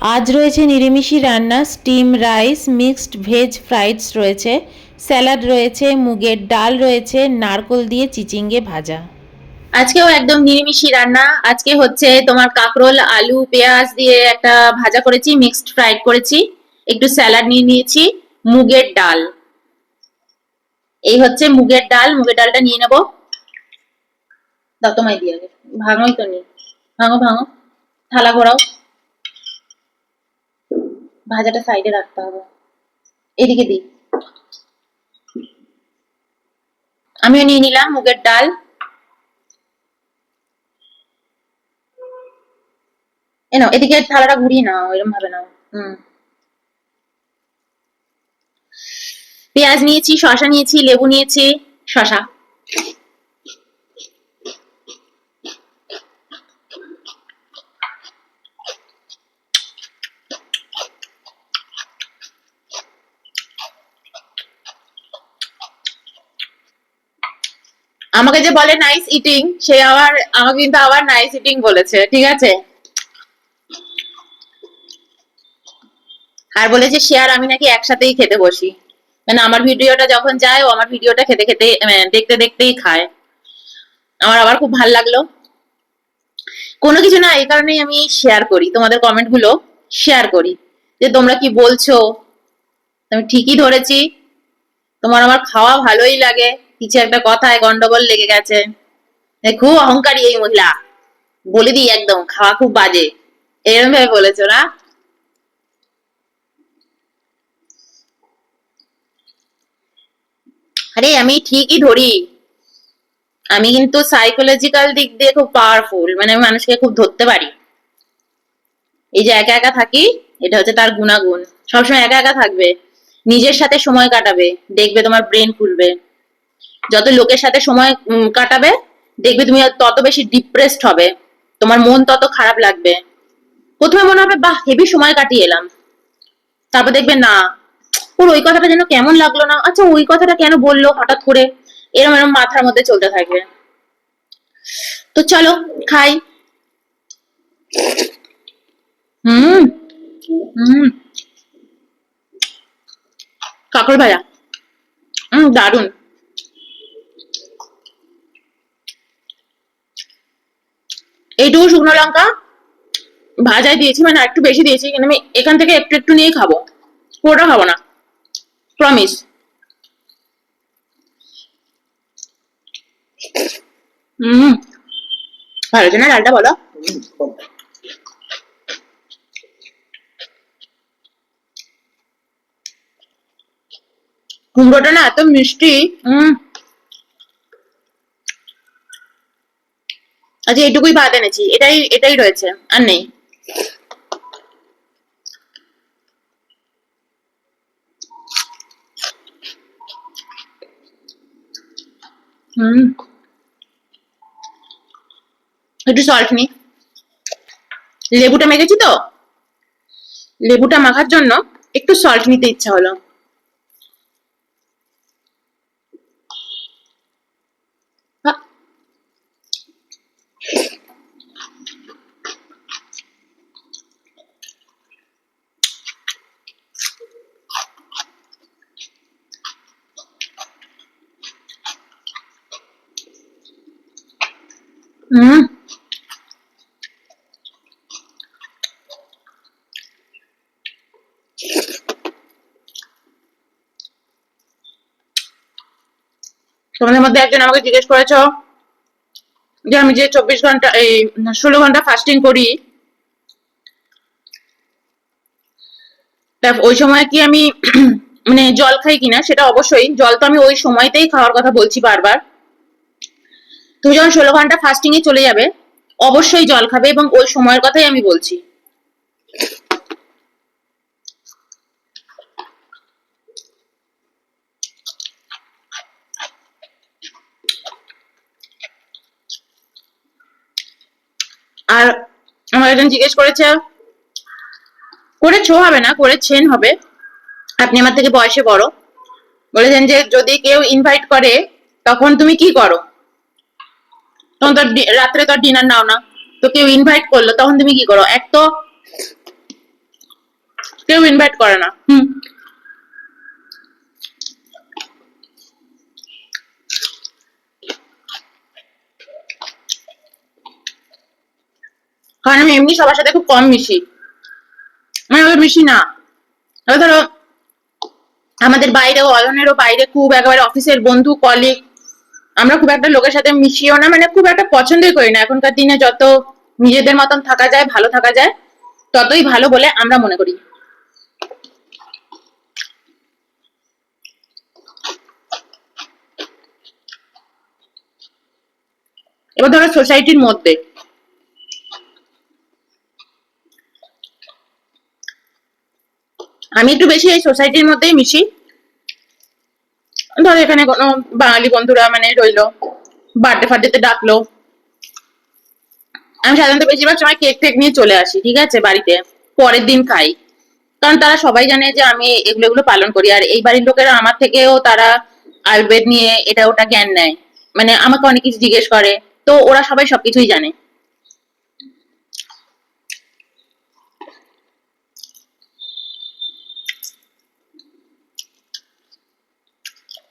আজ রয়েছে নিরামিষি রান্না, স্টিম রাইস, মিক্সড ভেজ ফ্রাইডস রয়েছে, স্যালাড রয়েছে, মুগের ডাল রয়েছে, নারকোল দিয়ে চিচিঙ্গে ভাজা। আজকেও একদম নিরামিষি রান্না। আজকে হচ্ছে তোমার কাঁকরোল আলু পেঁয়াজ দিয়ে একটা ভাজা করেছি, মিক্সড ফ্রাইড করেছি, একটু স্যালাড নিয়ে নিয়েছি, মুগের ডাল। এই হচ্ছে মুগের ডাল। মুগের ডালটা নিয়ে নেবো। দাও তোমায় দিয়ে আগে। ভাঙোই তো নি, ভাঙো ভাঙো, থালা ঘোরাও। ভাজাটা সাইডে রাখতে হবে, এদিকে দিই। আমিও নিয়ে নিলাম মুগের ডাল। এ নাও, এদিকে থালাটা ঘুরিয়ে নাও, এরকম ভাবে নাও। পেঁয়াজ নিয়েছি, শসা নিয়েছি, লেবু নিয়েছি। শসা, আমাকে যে বলে নাইস ইটিং, সে আবার আমাকে কিন্তু আবার নাইস ইটিং বলেছে, ঠিক আছে। আর বলেছে শেয়ার আমি নাকি একসাথেই খেতে বসি, মানে আমার ভিডিওটা যখন যায় ও আমার ভিডিওটা খেতে খেতে দেখতে দেখতেই খায়। আমার আবার খুব ভালো লাগলো। কোনো কিছু না, এই কারণেই আমি শেয়ার করি, তোমাদের কমেন্ট গুলো শেয়ার করি, যে তোমরা কি বলছো। আমি ঠিকই ধরেছি, তোমার আমার খাওয়া ভালোই লাগে, কিছু একটা কথায় গন্ডগোল লেগে গেছে। খুব অহংকারী এই মহিলা, বলে দিই একদম খাওয়া খুব বাজে, এরকম ভাবে বলেছো না। আরে আমি ঠিকই ধরি, আমি কিন্তু সাইকোলজিক্যাল দিক দিয়ে খুব পাওয়ারফুল, মানে আমি মানুষকে খুব ধরতে পারি। এই যে একা একা থাকি, এটা হচ্ছে তার গুণাগুণ। সবসময় একা একা থাকবে, নিজের সাথে সময় কাটাবে, দেখবে তোমার ব্রেন খুলবে। যত লোকের সাথে সময় কাটাবে, দেখবে তুমি তত বেশি ডিপ্রেসড হবে, তোমার মন তত খারাপ লাগবে। প্রথমে মনে হবে বাহ হেভি সময় কাটিয়ে এলাম, তারপর দেখবে না, ওর ওই কথাটা যেন কেমন লাগলো না, আচ্ছা ওই কথাটা কেন বললো হঠাৎ করে, এরম এরম মাথার মধ্যে চলতে থাকবে। তো চলো খাই। হুম হুম, কাঁকড় ভাজা, দারুন। এইটুকু শুকনো লঙ্কা ভাজায় দিয়েছি, মানে একটু বেশি দিয়েছি, কিন্তু আমি এখান থেকে একটু একটু নিয়ে খাবো, পুরোটা খাবো না, প্রমিস। হুম, ভালো হয়েছে না ডালটা বলো। কুমড়োটা না এত মিষ্টি। আচ্ছা এইটুকুই ভাত এনেছি, এটাই এটাই রয়েছে, আর নেই। হুম, একটু সল্ট নি, লেবুটা মেখেছি তো, লেবুটা মাখার জন্য একটু সল্ট নিতে ইচ্ছা হলো। হুম, তোমাদের মধ্যে একজন আমাকে জিজ্ঞেস করেছো যে আমি যে 24 ঘন্টা এই 16 ঘন্টা ফাস্টিং করি, তা ওই সময় কি আমি মানে জল খাই কিনা। সেটা অবশ্যই, জল তো আমি ওই সময়তেই খাওয়ার কথা বলছি বারবার। তুমি যখন 16 ঘন্টা ফাস্টিং এ চলে যাবে, অবশ্যই জল খাবে, এবং ওই সময়ের কথাই আমি বলছি। আর আমার একজন জিজ্ঞেস করেছে, করেছো হবে না, করেছেন হবে, আপনি আমার থেকে বয়সে বড়, বলেছেন যে যদি কেউ ইনভাইট করে তখন তুমি কি করো, তখন তো রাত্রে তো ডিনার নাও না, তো কেউ ইনভাইট করলো তখন তুমি কি করো। এক তো কেউ ইনভাইট করে না। কারণ আমি এমনি সবার সাথে খুব কম মিশি, মানে ওই মিশি না। এবার ধরো আমাদের বাইরে, অয়নেরও বাইরে খুব একেবারে অফিসের বন্ধু কলিগ, আমরা খুব একটা লোকের সাথে মিশিও না, মানে খুব একটা পছন্দই করি না। এখনকার দিনে যত নিজেদের মতন থাকা যায়, ভালো থাকা যায়, ততই ভালো বলে আমরা মনে করি। এবার ধরো সোসাইটির মধ্যে আমি একটু বেশি এই সোসাইটির মধ্যেই মিশি। ধরো এখানে কোনো বাঙালি বন্ধুরা মানে রইলো, বার্থডে ফার্থডেতে ডাকলো, আমি সাধারণত বেশিরভাগ সময় কেক টেক নিয়ে চলে আসি, ঠিক আছে, বাড়িতে পরের দিন খাই। কারণ তারা সবাই জানে যে আমি এগুলো এগুলো পালন করি, আর এই বাড়ির লোকেরা আমার থেকেও তারা আয়ুর্বেদ নিয়ে এটা ওটা জ্ঞান নেয়, মানে আমাকে অনেক কিছু জিজ্ঞেস করে, তো ওরা সবাই সবকিছুই জানে,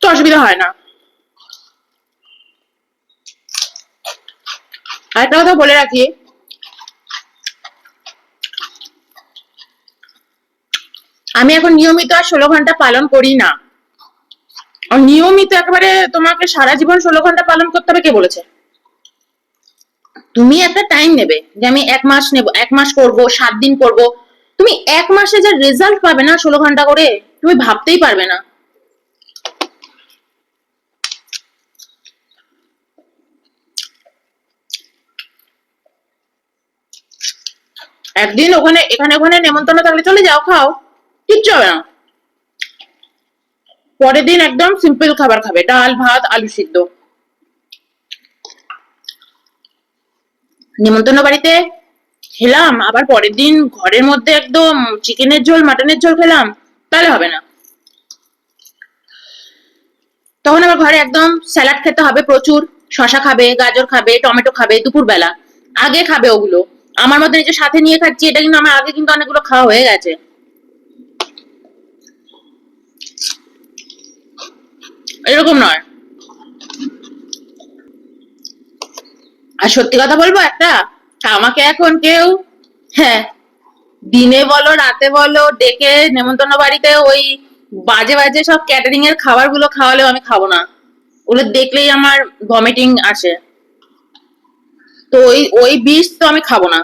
তো অসুবিধা হয় না। আর একটা কথা বলে রাখি, আমি এখন নিয়মিত আর 16 ঘন্টা পালন করি না। আর নিয়মিত একেবারে তোমাকে সারা জীবন 16 ঘন্টা পালন করতে হবে কে বলেছে? তুমি একটা টাইম নেবে যে আমি 1 মাস নেব, 1 মাস করবো, 7 দিন করবো। তুমি 1 মাসে যে রেজাল্ট পাবে না 16 ঘন্টা করে, তুমি ভাবতেই পারবে না। একদিন ওখানে এখানে ওখানে নেমন্তন্ন থাকলে চলে যাও, খাও, কিচ্ছু হবে না। পরের দিন একদম সিম্পল খাবার খাবে, ডাল ভাত আলু সিদ্ধ। নেমন্তন্ন বাড়িতে খেলাম, আবার পরের দিন ঘরের মধ্যে একদম চিকেনের ঝোল মাটনের ঝোল খেলাম, তাহলে হবে না। তখন আবার ঘরে একদম স্যালাড খেতে হবে প্রচুর, শশা খাবে, গাজর খাবে, টমেটো খাবে, দুপুরবেলা আগে খাবে ওগুলো। আমার মধ্যে যে সাথে নিয়ে খাচ্ছি, এটা কিন্তু আমার আগে কিন্তু অনেকগুলো খাওয়া হয়ে গেছে। এরকম নয়। আর সত্যি কথা বলবো একটা, আমাকে এখন কেউ, হ্যাঁ, দিনে বলো রাতে বলো ডেকে নেমন্তন্ন বাড়িতে ওই বাজে বাজে সব ক্যাটারিং এর খাবার গুলো খাওয়ালেও আমি খাবো না। ওগুলো দেখলেই আমার ভমিটিং আসে, তো ওই ওই বিষ তো আমি খাবো না,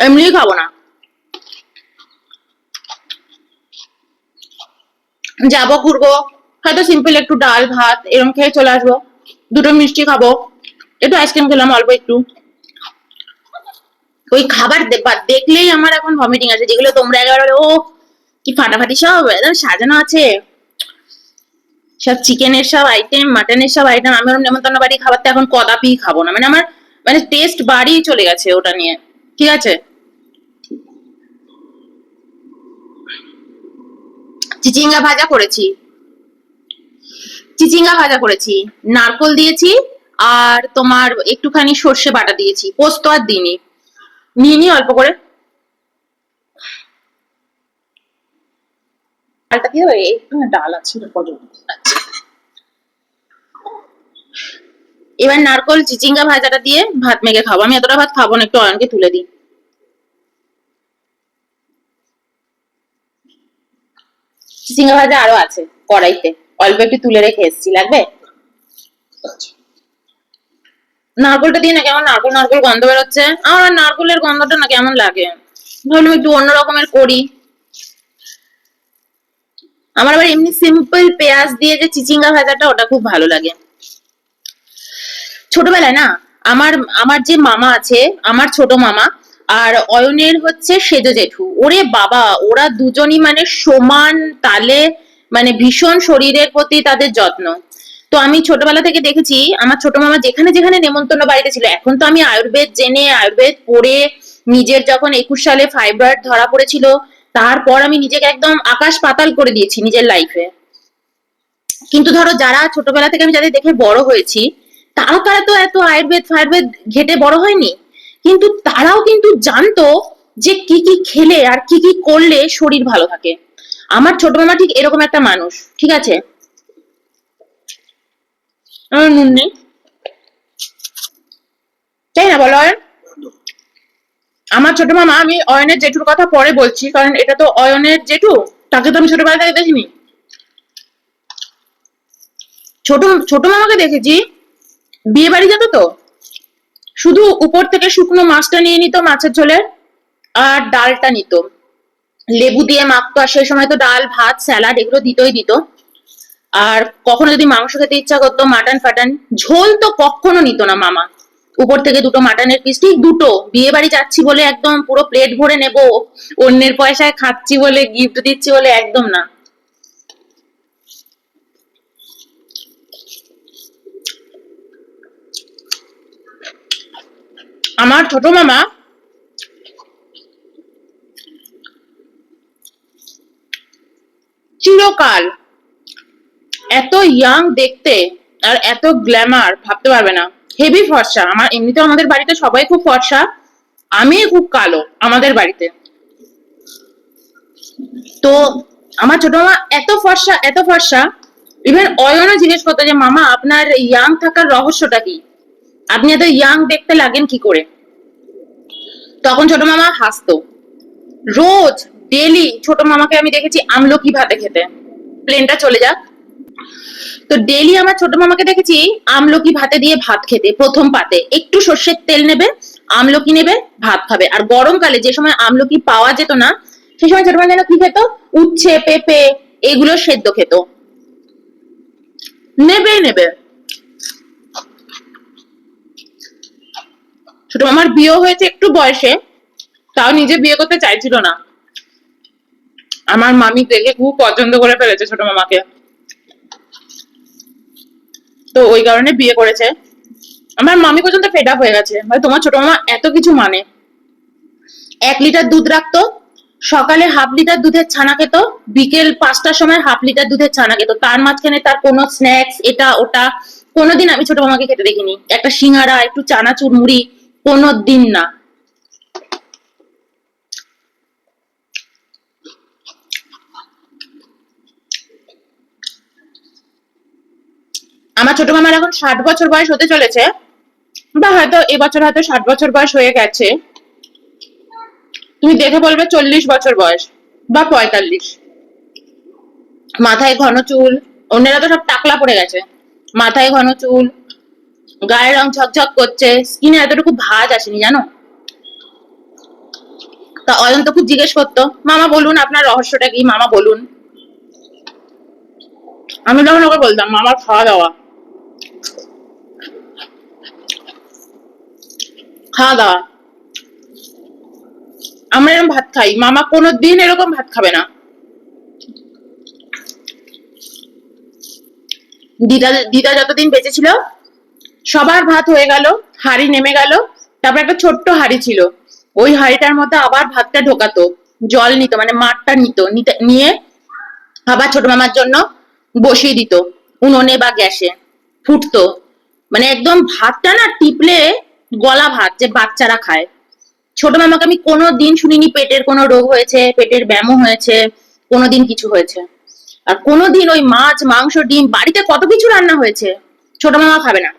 এমনি খাবো না। যাবো ঘুরবো, হয়তো সিম্পল একটু ডাল ভাত এরকম খেয়ে চলে আসবো, দুটো মিষ্টি খাবো, একটু আইসক্রিম খেলাম অল্প একটু। ওই খাবার দেখলেই আমার এখন ভমিটিং আসে, যেগুলো তোমরা একেবারে ও কি ফাটাফাটি সব একদম সাজানো আছে, সব চিকেনের সব আইটেম, মাটনের সব আইটেম, আমি ওরকম নেমন্তন্ন বাড়ি খাবারটা এখন কদাপি খাবো না, মানে আমার মানে টেস্ট বাড়ি চলে গেছে ওটা নিয়ে, ঠিক আছে। চিচিঙ্গা ভাজা করেছি, চিচিঙ্গা ভাজা করেছি, নারকল দিয়েছি, আর তোমার একটুখানি সর্ষে বাটা দিয়েছি, পোস্ত আর দিইনি, নিয়ে নি অল্প করে। ডালটা দিয়ে একটু ডাল আছে আচ্ছা, এবার নারকল চিচিঙ্গা ভাজাটা দিয়ে ভাত মেখে খাবো। আমি এতটা ভাত খাবো না, একটু অয়নকে তুলে দিই। চিচিঙ্গা ভাজা আরো আছে কড়াইতে, অল্প একটু তুলে রেখে এসেছি, লাগবে? নারকলটা দিয়ে না কেমন নারকল নারকল গন্ধ বেরোচ্ছে, আমার নারকলের গন্ধটা না কেমন লাগে, ভাবলাম একটু অন্য রকমের করি। আমার আবার এমনি সিম্পল পেঁয়াজ দিয়ে যে চিচিঙ্গা ভাজাটা, ওটা খুব ভালো লাগে। ছোটবেলায় না আমার আমার যে মামা আছে, আমার ছোট মামা আর অয়নের হচ্ছে সেজ জেঠু, ওরে বাবা ওরা দুজনই মানে সমান তালে, মানে ভীষণ শরীরের প্রতি তাদের যত্ন। তো আমি ছোটবেলা থেকে দেখেছি আমার ছোট মামা যেখানে যেখানে নেমন্তন্ন বাড়িতে ছিল, এখন তো আমি আয়ুর্বেদ জেনে আয়ুর্বেদ পড়ে নিজের যখন 21 সালে ফাইব্রয়েড ধরা পড়েছিল, তারপর আমি নিজেকে একদম আকাশ পাতাল করে দিয়েছি নিজের লাইফে। কিন্তু ধরো যারা ছোটবেলা থেকে আমি যাদের দেখে বড় হয়েছি, তারা তারা তো এত আয়ুর্বেদ ফায়ুর্বেদ ঘেটে বড় হয়নি, কিন্তু তারাও কিন্তু জানতো যে কি কি খেলে আর কি কি করলে শরীর ভালো থাকে। আমার ছোট মামা ঠিক এরকম একটা মানুষ, ঠিক আছে? নুন নেই, তাই না বলো? আমার ছোট মামা, আমি অয়নের জেঠুর কথা পরে বলছি, কারণ এটা তো অয়নের জেঠু, তাকে তো আমি ছোটবেলা থেকে দেখিনি। ছোট ছোট মামাকে দেখেছি বিয়ে বাড়ি যেত তো শুধু উপর থেকে শুকনো মাছটা নিয়ে নিত, মাছের ঝোলের, আর ডালটা নিত, লেবু দিয়ে মাখতো, আর সেই সময় তো ডাল ভাত স্যালাড এগুলো দিতই দিত। আর কখনো যদি মাংস খেতে ইচ্ছা করতো, মাটন ফাটন, ঝোল তো কখনো নিত না মামা। উপর থেকে দুটো মাটনের পিস, ঠিক দুটো, বিয়ে বাড়ি যাচ্ছি বলে একদম পুরো প্লেট ভরে নেব, অন্যের পয়সায় খাচ্ছি বলে, গিফট দিচ্ছি বলে, একদম না। আমার ছোট মামা চিরকাল এত ইয়াং দেখতে, আর এত গ্ল্যামার ভাবতে পারবে না। হেভি ফর্সা, আমার এমনিতেও আমাদের বাড়িতে সবাই খুব ফর্সা, আমি খুব কালো আমাদের বাড়িতে। তো আমার ছোট মামা এত ফর্সা, এত ফর্সা, ইভেন অয়নও জিজ্ঞেস করতো যে মামা আপনার ইয়াং থাকার রহস্যটা কি, আপনি এত ইয়াং দেখতে লাগেন কি করে। তখন ছোট মামা হাসতো। রোজ ডেলি ছোট মামাকে আমি দেখেছি আমলকি ভাতে খেতে। প্লেনটা চলে যাক। তো ডেলি আমার ছোট মামাকে দেখেছি আমলকি ভাতে দিয়ে ভাত খেতে, প্রথম পাতে একটু সর্ষের তেল নেবে, আমলকি নেবে, ভাত খাবে। আর গরমকালে যে সময় আমলকি পাওয়া যেত না, সেই সময় ছোট মামা যেন কি খেত, উচ্ছে পেঁপে এগুলো সেদ্ধ খেত, নেবে নেবে। ছোট মামার বিয়ে হয়েছে একটু বয়সে, তাও নিজে বিয়ে করতে চাইছিল না। আমার মামি দেখে খুব পছন্দ করে ফেলেছে ছোট মামাকে, তো ওই কারণে বিয়ে করেছে। আমার মামি পর্যন্ত ফেড আপ হয়ে গেছে, ভাই তোমার ছোট মামা এত কিছু মানে। 1 লিটার দুধ রাখতো, সকালে হাফ লিটার দুধের ছানা খেত, বিকেল 5টার সময় হাফ লিটার দুধের ছানা খেত। তার মাঝখানে তার কোনো স্ন্যাক্স এটা ওটা কোনোদিন আমি ছোট মামাকে খেতে দেখিনি। একটা সিঙ্গারা, একটু চানাচুর মুড়ি, কোনো দিন না। আমার ছোট মামার এখন 60 বছর বয়স হতে চলেছে, বা হয়তো এবছর হয়তো 60 বছর বয়স হয়ে গেছে। তুমি দেখে বলবে 40 বছর বয়স বা 45। মাথায় ঘন চুল, অন্যেরা তো সব টাকলা পড়ে গেছে, মাথায় ঘন চুল, গায়ের রং ঝকঝক করছে, স্কিনে এতটুকু ভাঁজ আসেনি জানো। তা অয়ন্ত খুব জিজ্ঞেস করতো মামা বলুন আপনার রহস্যটা কি, মামা বলুন। আমি তখন ওকে বলতাম মামার খাওয়া দাওয়া, খাওয়া দাওয়া। আমরা এরকম ভাত খাই, মামা কোনোদিন এরকম ভাত খাবে না। দিদা দিদা যতদিন বেঁচে ছিল সবার ভাত হয়ে গেল, হাঁড়ি নেমে গেল, তারপর একটা ছোট্ট হাঁড়ি ছিল, ওই হাঁড়িটার মধ্যে আবার ভাতটা ঢোকাতো, জল নিত, মানে মাঠটা নিয়ে আবার ছোট মামার জন্য বসিয়ে দিত উনুনে বা গ্যাসে, ফুটতো। মানে একদম ভাতটা না টিপলে গলা ভাত যে বাচ্চারা খায়। ছোট মামাকে আমি কোনোদিন শুনিনি পেটের কোনো রোগ হয়েছে, পেটের ব্যামো হয়েছে, কোনোদিন কিছু হয়েছে। আর কোনোদিন ওই মাছ মাংস ডিম বাড়িতে কত কিছু রান্না হয়েছে, ছোট মামা খাবে না।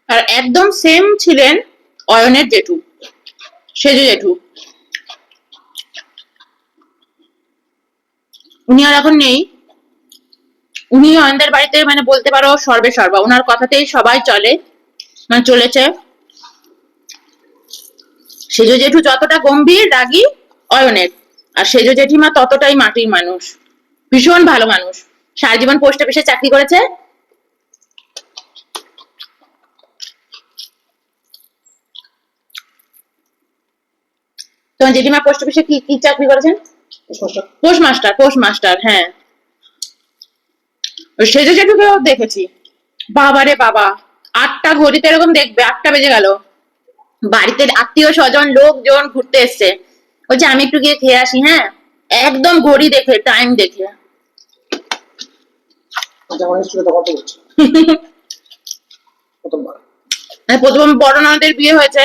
আর একদম সেম ছিলেন অয়নের জেঠু, সেজ জেঠু। উনি আর এখন নেই, উনি অয়নদের বাড়িতে মানে বলতে পারো সর্বে সর্বা, ওনার কথাতেই সবাই চলে, মানে চলেছে। সেজ জেঠু যতটা গম্ভীর রাগী অয়নের, আর সেজ জেঠিমা ততটাই মাটির মানুষ, ভীষণ ভালো মানুষ, সারা জীবন পোস্ট অফিসে চাকরি করেছে। তোমার জেঠিমা পোস্ট অফিসে কি কি চাকরি করেছেন? পোস্টমাস্টার, পোস্টমাস্টার, হ্যাঁ। সেজ জেঠুকেও দেখেছি, বাবারে বাবা, 8টা ঘড়িতে এরকম দেখবে 8টা বেজে গেল, বাড়িতে আত্মীয় স্বজন লোকজন ঘুরতে এসছে, বলছে আমি একটু গিয়ে খেয়ে আসি, হ্যাঁ, একদম ঘড়ি দেখে টাইম দেখে। যখন ছিল তখন তো বলছি প্রথমবার। প্রথম বড় ননদের বিয়ে হয়েছে,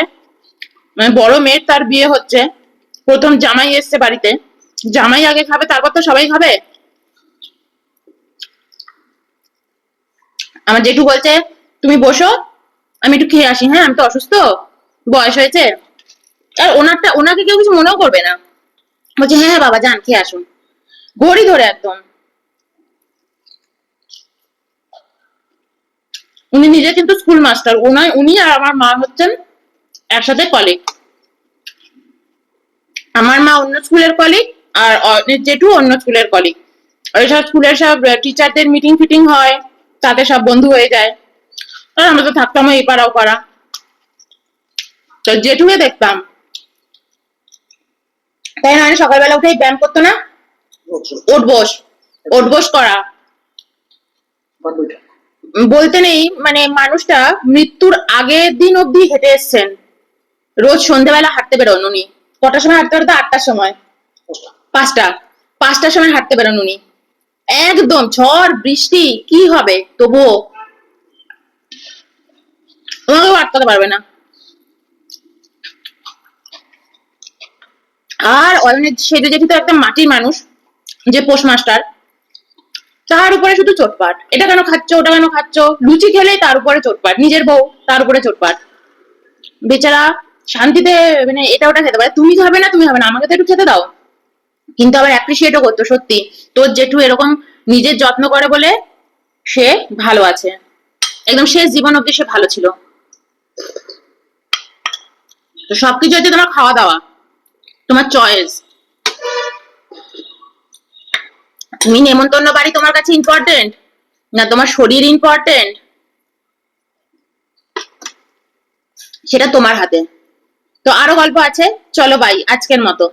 মানে বড় মেয়ের তার বিয়ে হচ্ছে, প্রথম জামাই এসছে বাড়িতে, জামাই আগে খাবে তারপর তো সবাই খাবে। আমার জেঠু বলছে তুমি বসো, আমি একটু খেয়ে আসি, হ্যাঁ আমি তো অসুস্থ, বয়স হয়েছে। আর ওনাকে কেউ কিছু মনেও করবে না, বলছে হ্যাঁ হ্যাঁ বাবা যান খেয়ে আসুন, ঘড়ি ধরে একদম। উনি নিজে কিন্তু স্কুল মাস্টার, উনি আর আমার মা হচ্ছেন একসাথে কলিগ। আমার মা অন্য স্কুলের কলিগ, আর জেঠু অন্য স্কুলের কলিগ। ওইসব স্কুলের সব টিচারদের মিটিং ফিটিং হয়, তাতে সব বন্ধু হয়ে যায়। আর আমরা তো থাকতাম এই পাড়া ও পাড়া, তো জেঠুকে দেখতাম। তাই না, সকালবেলা উঠেই ব্যায়াম করতো না, ওঠ বস করা। বলতে নেই মানে মানুষটা মৃত্যুর আগের দিন অব্দি হেঁটে এসছেন। রোজ সন্ধ্যেবেলা হাঁটতে বেরোন উনি। কটার সময় হাঁটতে বেরোতো? 8টার সময়, 5টার সময় হাঁটতে বেরোন উনি। একদম ঝড় বৃষ্টি কি হবে তবুও ওনাকেও আটকাতে পারবে না। আর অয়নের সেজে জেঠি তো একদম মাটির মানুষ, যে পোস্টমাস্টার, তার উপরে শুধু চোটপাট, এটা কেন খাচ্ছ ওটা কেন খাচ্ছ, লুচি খেলেই তার উপরে চোটপাট, নিজের বউ তার উপরে চোটপাট। বেচারা শান্তিতে মানে এটা ওটা খেতে পারে, তুমি খাবে না তুমি খাবে না, আমাকে তো একটু খেতে দাও। কিন্তু আবার অ্যাপ্রিসিয়েটও করতো, সত্যি তোর জেঠু এরকম নিজের যত্ন করে বলে সে ভালো আছে, একদম শেষ জীবন অব্দি সে ভালো ছিল। তো সবকিছু হচ্ছে তোমার খাওয়া দাওয়া, তোমার চয়েস। তুমি নেমন্তন্ন বাড়ি তোমার কাছে ইম্পর্টেন্ট না তোমার শরীর ইম্পর্টেন্ট, সেটা তোমার হাতে। তো আরো গল্প আছে, চলো বাই আজকের মতো।